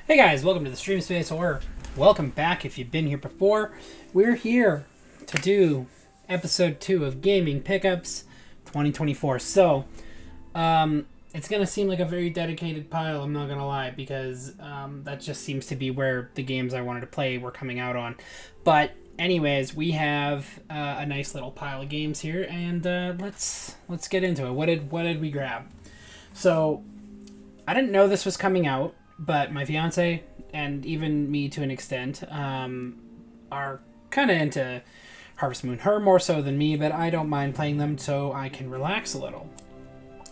Hey guys, welcome to the Stream Space, or welcome back if you've been here before. We're here to do episode 2 of Gaming Pickups 2024. So, it's going to seem like a very dedicated pile, I'm not going to lie, because that just seems to be where the games I wanted to play were coming out on. But anyways, we have a nice little pile of games here, and let's get into it. What did we grab? So, I didn't know this was coming out, but my fiance and even me to an extent are kind of into Harvest Moon. Her more so than me, but I don't mind playing them so I can relax a little.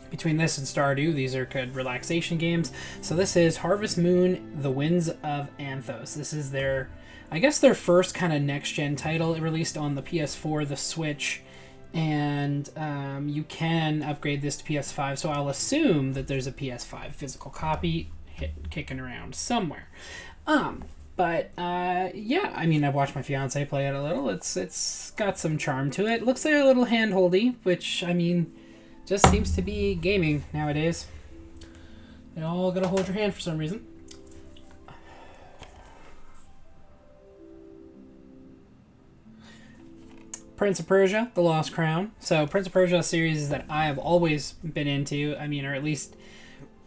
Between this and Stardew, these are good relaxation games. So this is Harvest Moon: The Winds of Anthos. This is their first kind of next-gen title. It released on the PS4, the Switch, and you can upgrade this to PS5, so I'll assume that there's a PS5 physical copy kicking around somewhere. Yeah, I mean, I've watched my fiance play it a little. It's got some charm to it. Looks like a little handholdy, which, I mean, just seems to be gaming nowadays. You all gotta hold your hand for some reason. Prince of Persia: The Lost Crown. So Prince of Persia series that I have always been into. I mean, or at least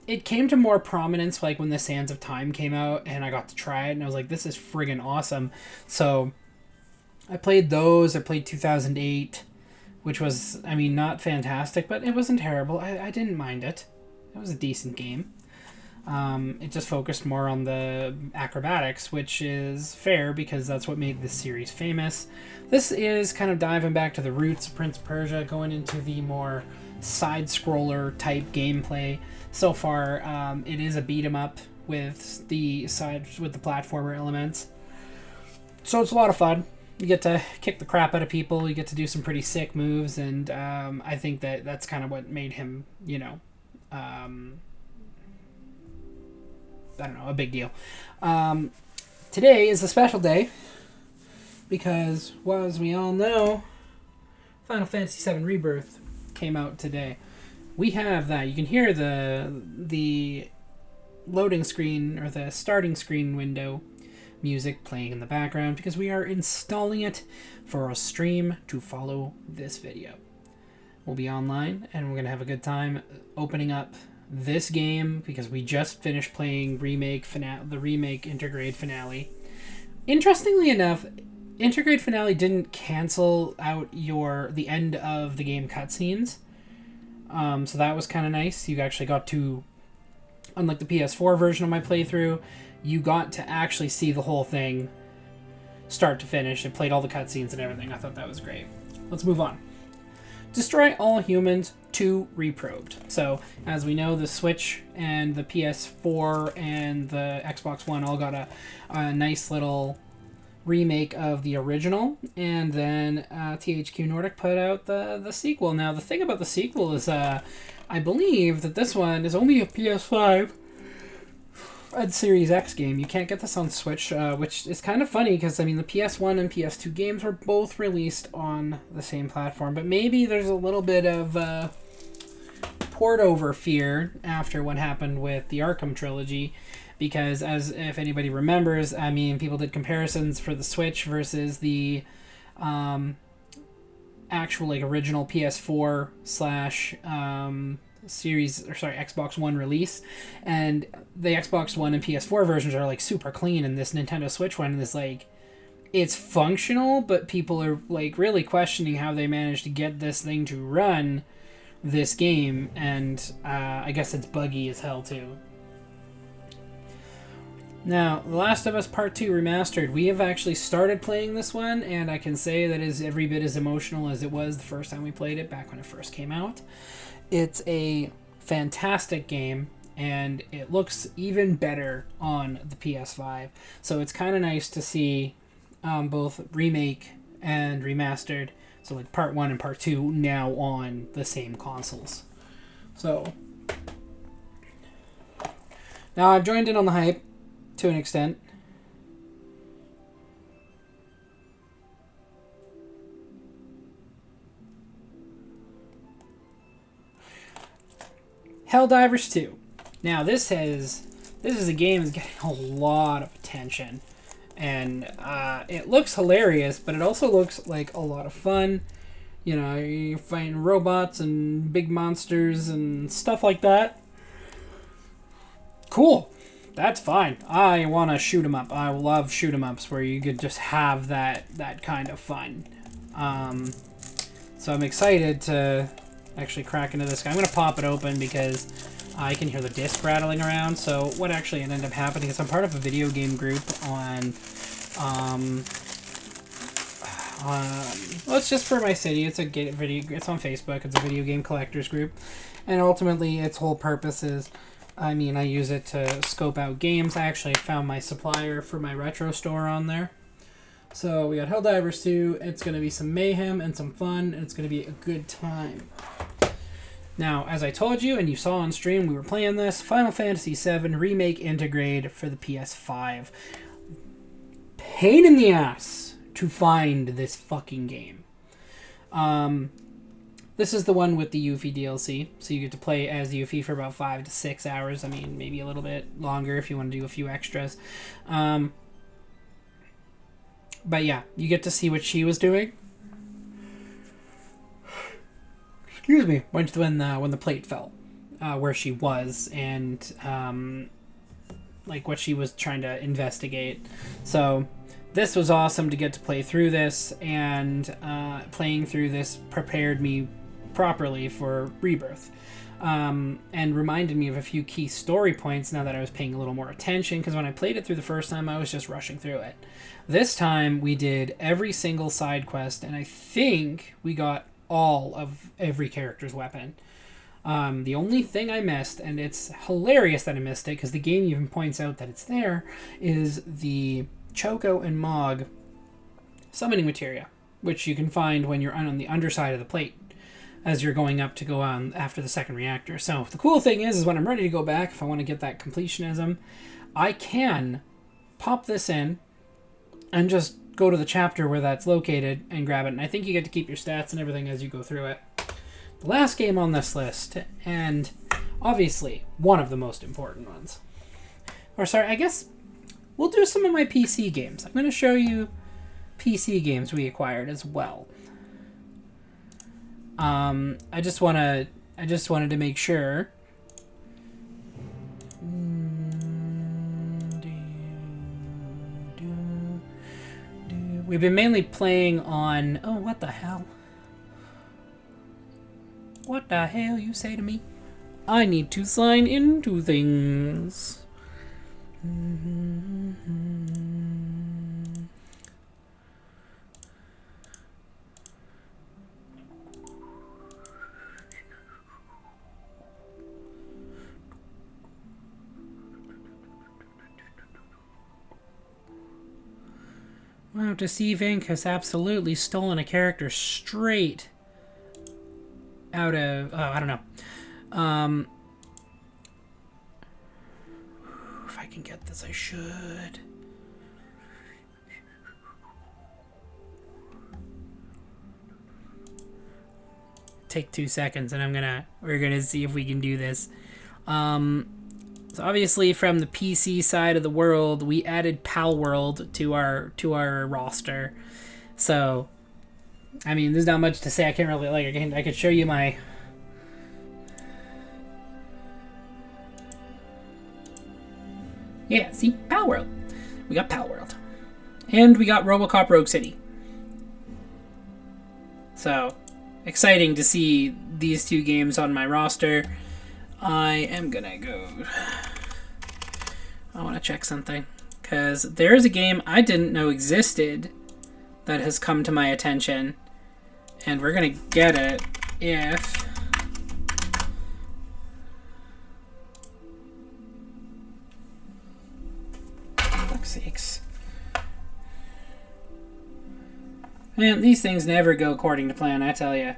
it came to more prominence like when the Sands of Time came out, and I got to try it, and I was like, this is friggin' awesome. So I played those. I played 2008, which was, I mean, not fantastic, but it wasn't terrible. I didn't mind it. It was a decent game. It just focused more on the acrobatics, which is fair because that's what made this series famous. This is kind of diving back to the roots of Prince of Persia, going into the more side-scroller type gameplay. So far, it is a beat 'em up with the platformer elements. So it's a lot of fun. You get to kick the crap out of people. You get to do some pretty sick moves, and I think that's kind of what made him, I don't know, a big deal. Today is a special day because, well, as we all know, Final Fantasy VII Rebirth came out today. We have that. You can hear the loading screen or the starting screen window music playing in the background because we are installing it for a stream to follow this video. We'll be online and we're going to have a good time opening up this game because we just finished playing the remake Intergrade Finale. Interestingly enough, Intergrade Finale didn't cancel out the end of the game cutscenes. So that was kind of nice. You actually got to, unlike the PS4 version of my playthrough, you got to actually see the whole thing start to finish. It played all the cutscenes and everything. I thought that was great. Let's move on. Destroy all humans to Reprobed. So, as we know, the Switch and the PS4 and the Xbox One all got a nice little remake of the original, and then THQ Nordic put out the sequel. Now, the thing about the sequel is I believe that this one is only a PS5 and Series X game. You can't get this on Switch, which is kind of funny because, I mean, the PS1 and PS2 games were both released on the same platform, but maybe there's a little bit of port over fear after what happened with the Arkham trilogy, because as if anybody remembers, I mean, people did comparisons for the Switch versus the actual like original PS4 slash Xbox One release, and the Xbox One and PS4 versions are like super clean, and this Nintendo Switch one is like, it's functional, but people are like really questioning how they managed to get this thing to run this game, and I guess it's buggy as hell too. Now, The Last of Us Part 2 Remastered. We have actually started playing this one, and I can say that is every bit as emotional as it was the first time we played it, back when it first came out. It's a fantastic game, and it looks even better on the PS5. So it's kind of nice to see both remake and remastered, so like Part 1 and Part 2, now on the same consoles. So, now I've joined in on the hype to an extent. Helldivers 2. Now, this has this is a game that's getting a lot of attention. And it looks hilarious, but it also looks like a lot of fun. You know, you're fighting robots and big monsters and stuff like that. Cool. That's fine. I want to shoot 'em up. I love shoot 'em ups where you could just have that kind of fun. So I'm excited to actually crack into this guy. I'm going to pop it open because I can hear the disc rattling around. So what actually ended up happening is I'm part of a video game group on well, it's just for my city. It's a video. It's on Facebook. It's a video game collectors group, and ultimately, its whole purpose is, I mean, I use it to scope out games. I actually found my supplier for my retro store on there. So we got Helldivers 2. It's going to be some mayhem and some fun, and it's going to be a good time. Now, as I told you, and you saw on stream, we were playing this Final Fantasy VII Remake Intergrade for the PS5. Pain in the ass to find this fucking game. This is the one with the Yuffie DLC, so you get to play as Yuffie for about 5 to 6 hours. I mean, maybe a little bit longer if you want to do a few extras. But yeah, you get to see what she was doing. Excuse me. When the plate fell, where she was, and like what she was trying to investigate. So this was awesome to get to play through this, and playing through this prepared me properly for Rebirth, and reminded me of a few key story points now that I was paying a little more attention, because when I played it through the first time, I was just rushing through it. This time, we did every single side quest, and I think we got all of every character's weapon. The only thing I missed, and it's hilarious that I missed it, because the game even points out that it's there, is the Choco and Mog summoning materia, which you can find when you're on the underside of the plate as you're going up to go on after the second reactor. So the cool thing is when I'm ready to go back, if I want to get that completionism, I can pop this in and just go to the chapter where that's located and grab it. And I think you get to keep your stats and everything as you go through it. The last game on this list, and obviously one of the most important ones. Or sorry, I guess we'll do some of my PC games. I'm going to show you PC games we acquired as well. I just wanted to make sure. We've been mainly playing on... Oh, what the hell? What the hell you say to me? I need to sign into things. Wow, Deceive Inc. has absolutely stolen a character straight out of... Oh, I don't know. If I can get this, I should. Take 2 seconds, and we're gonna see if we can do this. So obviously, from the PC side of the world, we added Palworld to our roster. So, I mean, there's not much to say. I can't really I could show you my. Yeah, see, Palworld. We got Palworld, and we got RoboCop Rogue City. So, exciting to see these 2 games on my roster. I am gonna go... I want to check something, because there is a game I didn't know existed that has come to my attention, and we're gonna get it if... Fuck's sakes. Man, these things never go according to plan, I tell ya.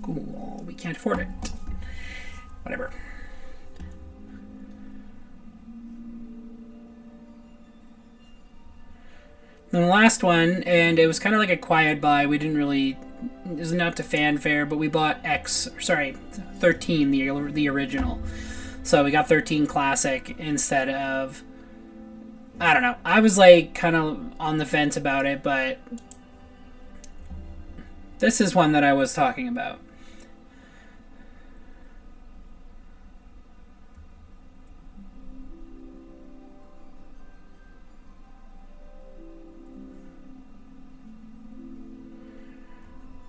Cool, we can't afford it. Whatever. And the last one, and it was kind of like a quiet buy. We didn't really, it was not to fanfare, but we bought 13, the original. So we got 13 Classic instead of, I don't know. I was like kind of on the fence about it, but this is one that I was talking about.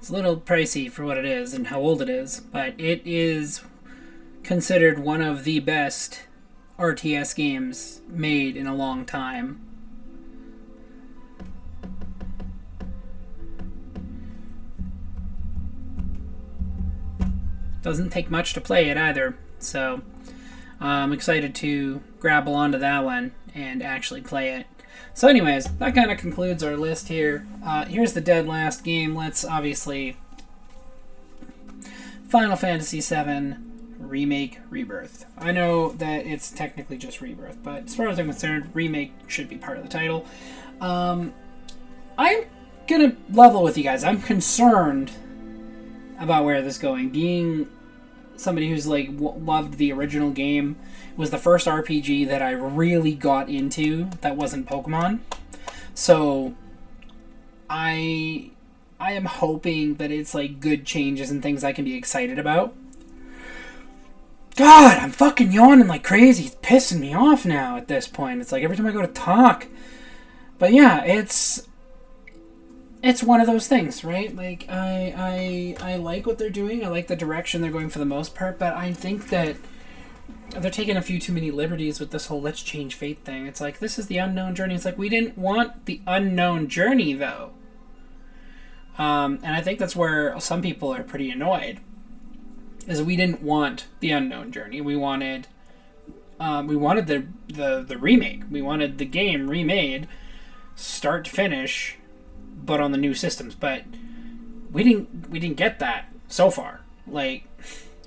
It's a little pricey for what it is and how old it is, but it is considered one of the best RTS games made in a long time. Doesn't take much to play it either, so I'm excited to grapple onto that one and actually play it. So anyways, that kind of concludes our list here. Here's the dead last game. Let's obviously... Final Fantasy VII Remake Rebirth. I know that it's technically just Rebirth, but as far as I'm concerned, Remake should be part of the title. I'm gonna level with you guys. I'm concerned about where this is going. Being somebody who's like loved the original game, was the first RPG that I really got into that wasn't Pokemon. So I am hoping that it's like good changes and things I can be excited about. God, I'm fucking yawning like crazy. It's pissing me off now at this point. It's like every time I go to talk. But yeah, it's one of those things, right? Like I like what they're doing. I like the direction they're going for the most part, but I think that they're taking a few too many liberties with this whole let's change fate thing. It's like, this is the unknown journey. It's like, we didn't want the unknown journey though. And I think that's where some people are pretty annoyed, is we didn't want the unknown journey. We wanted the remake. We wanted the game remade, start to finish, but on the new systems. But we didn't get that so far. Like,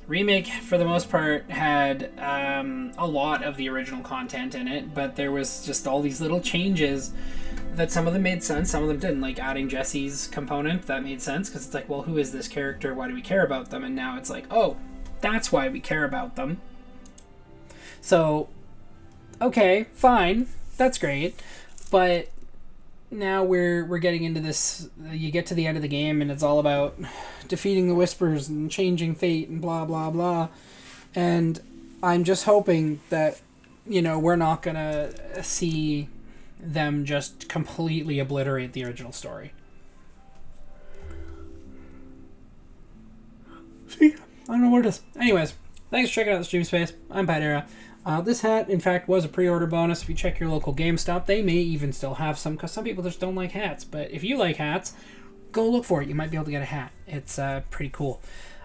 Remake for the most part had a lot of the original content in it, but there was just all these little changes that some of them made sense, some of them didn't. Like adding Jesse's component, that made sense because it's like, well, who is this character? Why do we care about them? And now it's like, oh, that's why we care about them. So, okay, fine, that's great, but now we're getting into this. You get to the end of the game and it's all about defeating the Whispers and changing fate and blah blah blah, and I'm just hoping that, you know, we're not gonna see them just completely obliterate the original story. See, I don't know what it is. Anyways, thanks for checking out the Stream Space. I'm Pat Era. This hat, in fact, was a pre-order bonus. If you check your local GameStop, they may even still have some, because some people just don't like hats. But if you like hats, go look for it. You might be able to get a hat. It's pretty cool.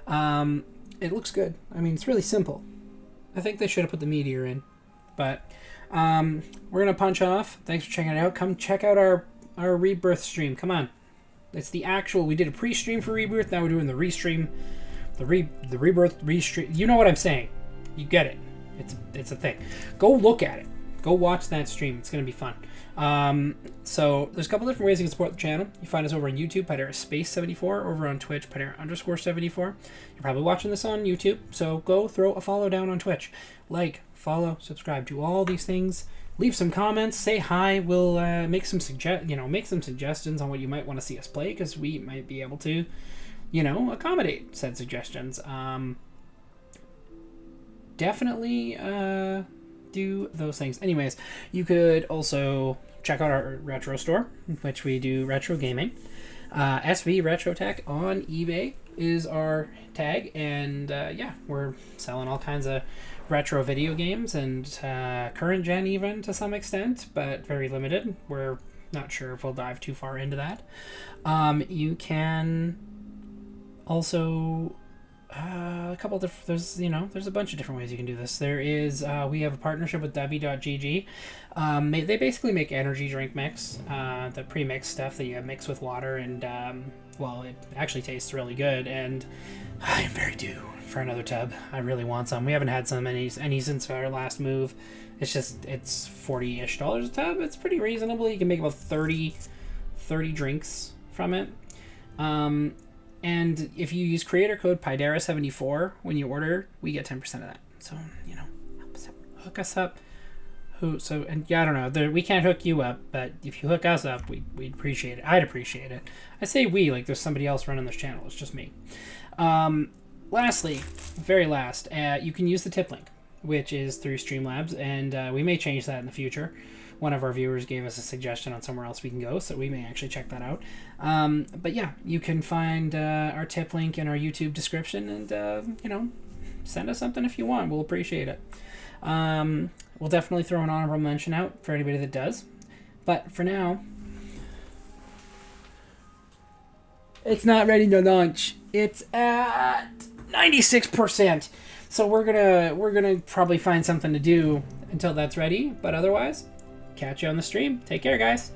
It looks good. I mean, it's really simple. I think they should have put the meteor in. But we're going to punch off. Thanks for checking it out. Come check out our Rebirth stream. Come on. It's the actual... We did a pre-stream for Rebirth. Now we're doing the restream. The Rebirth restream. You know what I'm saying. You get it. It's a thing. Go look at it. Go watch that stream. It's going to be fun. So there's a couple different ways you can support the channel. You find us over on YouTube, Patera Space 74, over on Twitch, Patera_74. You're probably watching this on YouTube, so go throw a follow down on Twitch. Like, follow, subscribe, do all these things. Leave some comments, say hi. We'll make some suggestions on what you might want to see us play, because we might be able to, accommodate said suggestions. Definitely do those things. Anyways, you could also check out our retro store, in which we do retro gaming. SV Retro Tech on eBay is our tag, and we're selling all kinds of retro video games and current gen even to some extent, but very limited. We're not sure if we'll dive too far into that. You can also a couple of there's a bunch of different ways you can do this. There is we have a partnership with Debbie.gg. They basically make energy drink mix, the pre-mixed stuff that you mix with water, and it actually tastes really good, and I am very due for another tub. I really want some. We haven't had some any since our last move. It's $40-ish a tub. It's pretty reasonable. You can make about 30 30 drinks from it. And if you use creator code Pidera74 when you order, we get 10% of that. So, you know, help us out. Hook us up. And yeah, I don't know. We can't hook you up, but if you hook us up, we'd appreciate it. I'd appreciate it. I say we, like there's somebody else running this channel. It's just me. Lastly, very last, you can use the tip link, which is through Streamlabs, and we may change that in the future. One of our viewers gave us a suggestion on somewhere else we can go, so we may actually check that out. But yeah, you can find our tip link in our YouTube description, and you know, send us something if you want. We'll appreciate it. We'll definitely throw an honorable mention out for anybody that does. But for now, it's not ready to launch. It's at 96%. So we're gonna probably find something to do until that's ready. But otherwise, catch you on the stream. Take care, guys.